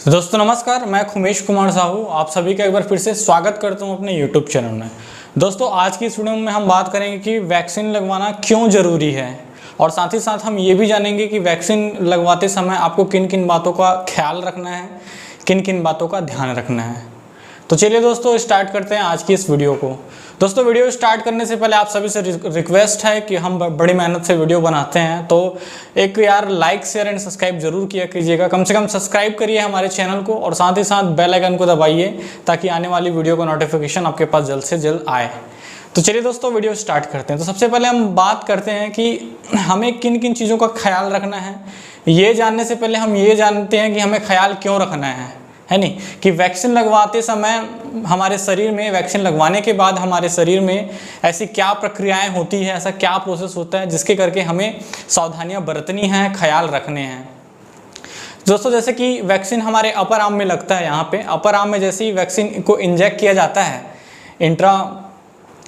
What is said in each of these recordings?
तो दोस्तों नमस्कार, मैं खुमेश कुमार साहू आप सभी का एक बार फिर से स्वागत करता हूं अपने YouTube चैनल में। दोस्तों आज की इस वीडियो में हम बात करेंगे कि वैक्सीन लगवाना क्यों ज़रूरी है और साथ ही साथ हम ये भी जानेंगे कि वैक्सीन लगवाते समय आपको किन किन बातों का ख्याल रखना है, किन किन बातों का ध्यान रखना है। तो चलिए दोस्तों स्टार्ट करते हैं आज की इस वीडियो को। दोस्तों वीडियो स्टार्ट करने से पहले आप सभी से रिक्वेस्ट है कि हम बड़ी मेहनत से वीडियो बनाते हैं, तो एक यार लाइक शेयर एंड सब्सक्राइब जरूर किया कीजिएगा। कम से कम सब्सक्राइब करिए हमारे चैनल को और साथ ही साथ बेल आइकन को दबाइए ताकि आने वाली वीडियो का नोटिफिकेशन आपके पास जल्द से जल्द आए। तो चलिए दोस्तों वीडियो स्टार्ट करते हैं। तो सबसे पहले हम बात करते हैं कि हमें किन किन चीज़ों का ख्याल रखना है। ये जानने से पहले हम ये जानते हैं कि हमें ख्याल क्यों रखना है नहीं कि वैक्सीन लगवाते समय हमारे शरीर में, वैक्सीन लगवाने के बाद हमारे शरीर में ऐसी क्या प्रक्रियाएं होती है, ऐसा क्या प्रोसेस होता है जिसके करके हमें सावधानियां बरतनी हैं, ख्याल रखने हैं। दोस्तों जैसे कि वैक्सीन हमारे अपर आर्म में लगता है, यहाँ पे अपर आर्म में जैसे ही वैक्सीन को इंजेक्ट किया जाता है, इंट्रा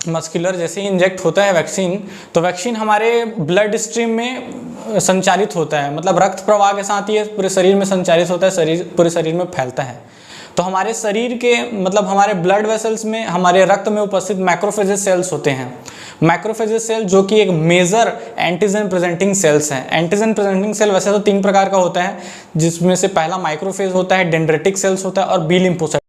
मस्कुलर जैसे ही इंजेक्ट होता है वैक्सीन, तो वैक्सीन हमारे ब्लड स्ट्रीम में संचारित होता है, मतलब रक्त प्रवाह के साथ ये पूरे शरीर में संचारित होता है, पूरे शरीर में फैलता है। तो हमारे शरीर के मतलब हमारे ब्लड वेसल्स में, हमारे रक्त में उपस्थित मैक्रोफेजेस सेल्स होते हैं। मैक्रोफेजेस सेल जो कि एक मेजर एंटीजन प्रेजेंटिंग सेल्स हैं। एंटीजन प्रेजेंटिंग सेल वैसे तो 3 प्रकार का होता है, जिसमें से पहला माइक्रोफेज होता है, डेंड्रेटिक सेल्स होता है और बी लिम्फोसाइट।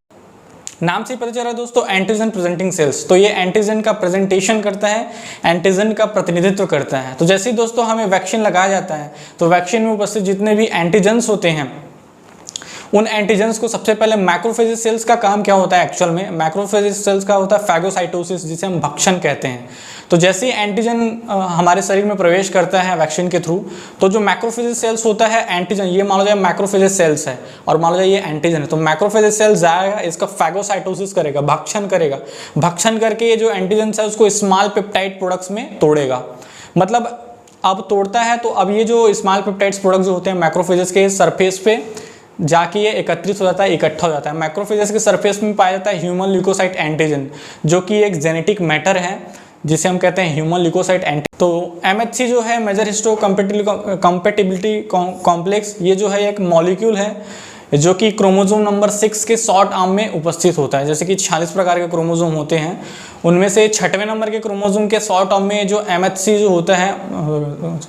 नाम से पता चल रहा है दोस्तों एंटीजन प्रेजेंटिंग सेल्स, तो ये एंटीजन का प्रेजेंटेशन करता है, एंटीजन का प्रतिनिधित्व करता है। तो जैसे ही दोस्तों हमें वैक्सीन लगाया जाता है तो वैक्सीन में उपस्थित जितने भी एंटीजन्स होते हैं, उन एंटीजन्स को सबसे पहले मैक्रोफेजेस सेल्स का काम क्या होता है, एक्चुअल में मैक्रोफेजेस सेल्स का होता है फैगोसाइटोसिस, जिसे हम भक्षण कहते हैं। तो जैसे ही एंटीजन हमारे शरीर में प्रवेश करता है वैक्सीन के थ्रू, तो जो मैक्रोफेजेस सेल्स होता है एंटीजन, ये मान लो जाए मैक्रोफेजेस सेल्स है और मान लो जाए ये एंटीजन है, तो मैक्रोफेजेस सेल्स जाएगा, इसका फैगोसाइटोसिस करेगा, भक्षण करेगा, भक्षण करके ये जो एंटीजन है उसको स्मॉल पेप्टाइड प्रोडक्ट्स में तोड़ेगा। मतलब अब तोड़ता है तो अब ये जो स्मॉल पेप्टाइड्स प्रोडक्ट जो होते हैं मैक्रोफेजेस के सरफेस पे जाके ये एकत्रित हो जाता है, इकट्ठा हो जाता है। मैक्रोफेजेस के सरफेस में पाया जाता है ह्यूमन ल्यूकोसाइट एंटीजन, जो कि एक जेनेटिक मैटर है जिसे हम कहते हैं ह्यूमन ल्यूकोसाइट एंटीजन। तो MHC जो है मेजर हिस्टो कंपेटिबिलिटी कॉम्प्लेक्स, ये जो है एक मॉलिक्यूल है जो कि क्रोमोसोम नंबर 6 के शॉर्ट आर्म में उपस्थित होता है। जैसे कि 46 प्रकार के क्रोमोसोम होते हैं, उनमें से 6वें नंबर के क्रोमोसोम के शॉर्ट आर्म में जो MHC जो होता है,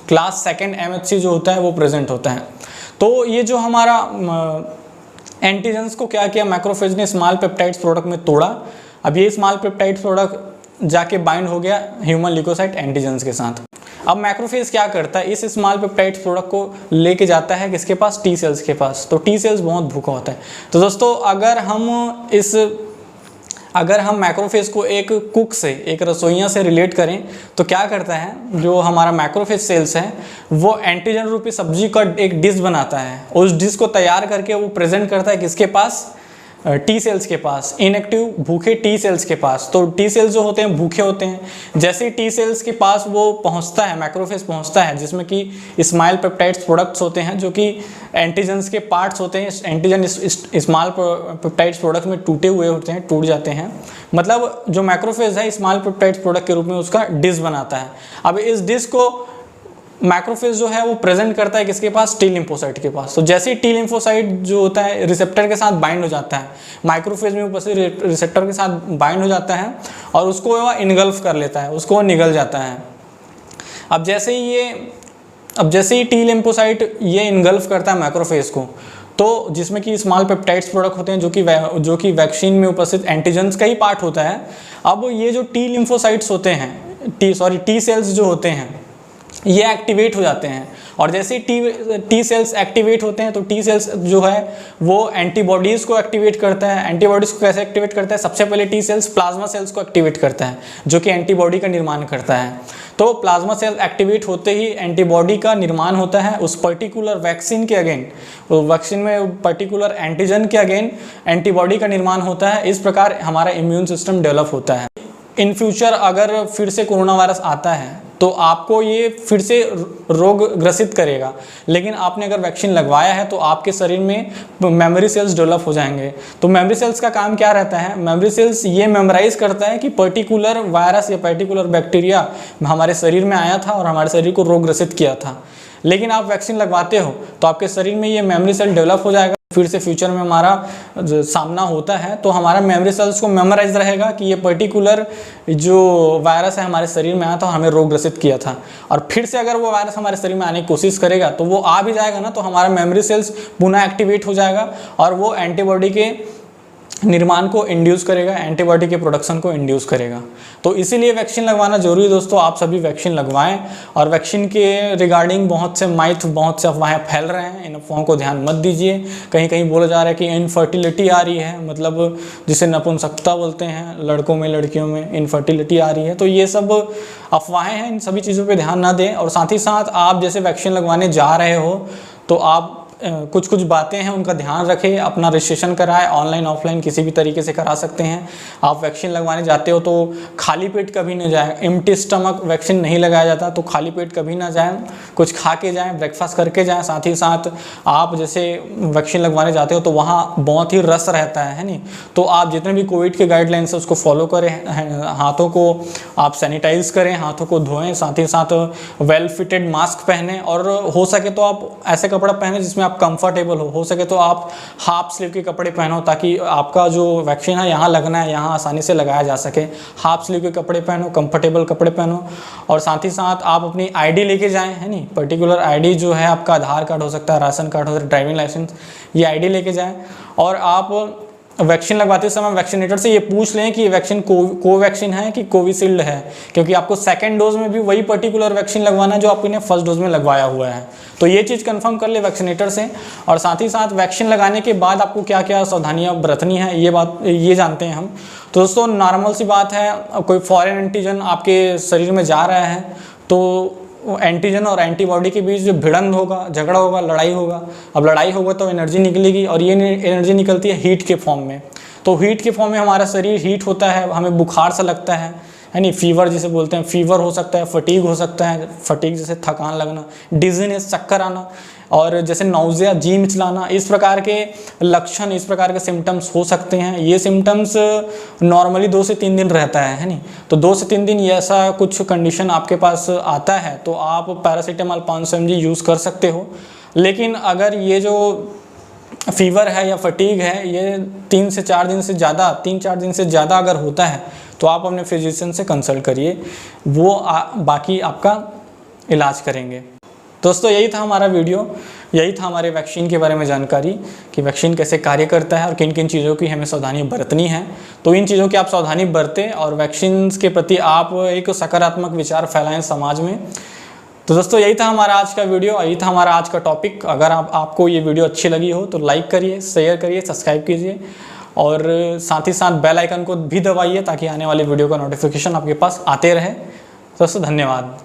क्लास 2 MHC जो होता है वो प्रेजेंट होता है। तो ये जो हमारा एंटीजन्स को क्या किया, मैक्रोफेज ने स्मॉल पेप्टाइड्स प्रोडक्ट में तोड़ा। अब ये स्मॉल पेप्टाइड्स प्रोडक्ट जाके बाइंड हो गया ह्यूमन ल्यूकोसाइट एंटीजन्स के साथ। अब मैक्रोफेज क्या करता है, इस स्मॉल पेप्टाइड्स प्रोडक्ट को लेके जाता है किसके पास, टी सेल्स के पास। तो टी सेल्स बहुत भूखा होता है। तो दोस्तों अगर हम मैक्रोफेज को एक कुक से, एक रसोइया से रिलेट करें तो क्या करता है, जो हमारा मैक्रोफेज सेल्स है वो एंटीजन रूपी सब्जी का एक डिश बनाता है। उस डिश को तैयार करके वो प्रेजेंट करता है किसके पास, टी सेल्स के पास, इनएक्टिव भूखे टी सेल्स के पास। तो टी सेल्स जो होते हैं भूखे होते हैं। जैसे ही टी सेल्स के पास वो पहुंचता है, मैक्रोफेज पहुंचता है, जिसमें कि स्मॉल पेप्टाइड्स प्रोडक्ट्स होते हैं जो कि एंटीजन्स के पार्ट्स होते हैं। एंटीजन स्मॉल पेप्टाइड्स प्रोडक्ट में टूटे हुए होते हैं, टूट जाते हैं। मतलब जो मैक्रोफेज है स्मॉल पेप्टाइड्स प्रोडक्ट के रूप में उसका डिश बनाता है। अब इस डिश को मैक्रोफेज जो है वो प्रेजेंट करता है किसके पास, टी लिम्फोसाइट के पास। तो जैसे ही टी लिम्फोसाइट जो होता है रिसेप्टर के साथ बाइंड हो जाता है, मैक्रोफेज में उपस्थित रिसेप्टर के साथ बाइंड हो जाता है और उसको वह इनगल्फ कर लेता है, उसको निगल जाता है। अब जैसे ही टी लिम्फोसाइट ये इनगल्फ करता है मैक्रोफेज को, तो जिसमें कि स्मॉल पेप्टाइड्स प्रोडक्ट होते हैं जो कि वैक्सीन में उपस्थित एंटीजन्स का ही पार्ट होता है। अब ये जो टी लिम्फोसाइट्स होते हैं, टी सेल्स जो होते हैं ये एक्टिवेट हो जाते हैं। और जैसे ही टी सेल्स एक्टिवेट होते हैं तो टी सेल्स जो है वो एंटीबॉडीज़ को एक्टिवेट करता है। एंटीबॉडीज़ को कैसे एक्टिवेट करता है, सबसे पहले टी सेल्स प्लाज्मा सेल्स को एक्टिवेट करता है जो कि एंटीबॉडी का निर्माण करता है। तो प्लाज्मा सेल एक्टिवेट होते ही एंटीबॉडी का निर्माण होता है उस पर्टिकुलर वैक्सीन के अगेन, वैक्सीन में पर्टिकुलर एंटीजन के अगेन एंटीबॉडी का निर्माण होता है। इस प्रकार हमारा इम्यून सिस्टम डेवलप होता है। इन फ्यूचर अगर फिर से कोरोना वायरस आता है तो आपको ये फिर से रोग ग्रसित करेगा, लेकिन आपने अगर वैक्सीन लगवाया है तो आपके शरीर में मेमोरी सेल्स डेवलप हो जाएंगे। तो मेमोरी सेल्स का काम क्या रहता है, मेमोरी सेल्स ये मेमोराइज करता है कि पर्टिकुलर वायरस या पर्टिकुलर बैक्टीरिया हमारे शरीर में आया था और हमारे शरीर को रोग ग्रसित किया था। लेकिन आप वैक्सीन लगवाते हो तो आपके शरीर में ये मेमोरी सेल डेवलप हो जाएगा। फिर से फ्यूचर में हमारा जो सामना होता है तो हमारा मेमोरी सेल्स को मेमोराइज रहेगा कि ये पर्टिकुलर जो वायरस है हमारे शरीर में आया था, हमें रोग ग्रसित किया था। और फिर से अगर वो वायरस हमारे शरीर में आने की कोशिश करेगा तो वो आ भी जाएगा ना, तो हमारा मेमोरी सेल्स पुनः एक्टिवेट हो जाएगा और वो एंटीबॉडी के निर्माण को इंड्यूस करेगा, एंटीबॉडी के प्रोडक्शन को इंड्यूस करेगा। तो इसीलिए वैक्सीन लगवाना जरूरी है दोस्तों। आप सभी वैक्सीन लगवाएं। और वैक्सीन के रिगार्डिंग बहुत से माइथ, बहुत से अफवाहें फैल रहे हैं, इन अफवाहों को ध्यान मत दीजिए। कहीं कहीं बोला जा रहा है कि इनफर्टिलिटी आ रही है, मतलब जिसे नपुंसकता बोलते हैं, लड़कों में लड़कियों में इनफर्टिलिटी आ रही है। तो ये सब अफवाहें हैं, इन सभी चीज़ों पर ध्यान ना दें। और साथ ही साथ आप जैसे वैक्सीन लगवाने जा रहे हो तो आप कुछ बातें हैं उनका ध्यान रखें। अपना रजिस्ट्रेशन कराएं, ऑनलाइन ऑफलाइन किसी भी तरीके से करा सकते हैं। आप वैक्सीन लगवाने जाते हो तो खाली पेट कभी न जाएं। एम्प्टी स्टमक वैक्सीन नहीं लगाया जाता, तो खाली पेट कभी ना जाएं, कुछ खा के जाएं, ब्रेकफास्ट करके जाएं। साथ ही साथ आप जैसे वैक्सीन लगवाने जाते हो तो वहाँ बहुत ही रस रहता है नहीं, तो आप जितने भी कोविड के गाइडलाइंस है उसको फॉलो करें। हाथों को आप सैनिटाइज करें, हाथों को धोएं, साथ ही साथ वेल फिटेड मास्क पहने और हो सके तो आप ऐसे कपड़ा पहने जिसमें आप कंफर्टेबल हो सके तो आप हाफ स्लीव के कपड़े पहनो, ताकि आपका जो वैक्सीन है यहाँ लगना है, यहाँ आसानी से लगाया जा सके। हाफ स्लीव के कपड़े पहनो, कंफर्टेबल कपड़े पहनो। और साथ ही साथ आप अपनी आईडी लेके जाएं, है नहीं, पर्टिकुलर आईडी जो है आपका आधार कार्ड हो सकता है, राशन कार्ड हो सकता है, ड्राइविंग लाइसेंस, ये आईडी लेके जाएं। और आप वैक्सीन लगवाते समय वैक्सीनेटर से ये पूछ लें कि ये वैक्सीन कोवैक्सीन है कि कोविशील्ड है, क्योंकि आपको सेकंड डोज में भी वही पर्टिकुलर वैक्सीन लगवाना है जो आपने फर्स्ट डोज में लगवाया हुआ है। तो ये चीज़ कंफर्म कर ले वैक्सीनेटर से। और साथ ही साथ वैक्सीन लगाने के बाद आपको क्या क्या सावधानियां बरतनी है ये जानते हैं हम। तो दोस्तों नॉर्मल सी बात है, कोई फॉरेन एंटीजन आपके शरीर में जा रहा है तो एंटीजन और एंटीबॉडी के बीच जो भिड़ंत होगा, झगड़ा होगा, लड़ाई होगा। अब लड़ाई होगा तो एनर्जी निकलेगी और ये एनर्जी निकलती है हीट के फॉर्म में। तो हीट के फॉर्म में हमारा शरीर हीट होता है, हमें बुखार सा लगता है नहीं, फीवर जिसे बोलते हैं, फीवर हो सकता है, फटीग हो सकता है, फटीग जैसे थकान लगना, डिजीनेस, चक्कर आना, और जैसे नौजिया, जी मिचलाना, इस प्रकार के लक्षण, इस प्रकार के सिम्टम्स हो सकते हैं। ये सिम्टम्स नॉर्मली 2 से 3 दिन रहता है नहीं, तो 2 से 3 दिन ये ऐसा कुछ कंडीशन आपके पास आता है तो आप पैरासीटामॉल 500 mg यूज़ कर सकते हो। लेकिन अगर ये जो फीवर है या फटीग है ये 3 से 4 दिन से ज़्यादा, 3-4 दिन से ज़्यादा अगर होता है तो आप अपने फिजिशियन से कंसल्ट करिए, वो बाकी आपका इलाज करेंगे। दोस्तों यही था हमारा वीडियो, यही था हमारे वैक्सीन के बारे में जानकारी कि वैक्सीन कैसे कार्य करता है और किन किन चीज़ों की हमें सावधानी बरतनी है। तो इन चीज़ों की आप सावधानी बरतें और वैक्सीन के प्रति आप एक सकारात्मक विचार फैलाएं समाज में। तो दोस्तों यही था हमारा आज का वीडियो, यही था हमारा आज का टॉपिक। अगर आपको ये वीडियो अच्छी लगी हो तो लाइक करिए, शेयर करिए, सब्सक्राइब कीजिए और साथ ही साथ बेल आइकन को भी दबाइए ताकि आने वाले वीडियो का नोटिफिकेशन आपके पास आते रहे। दोस्तों धन्यवाद।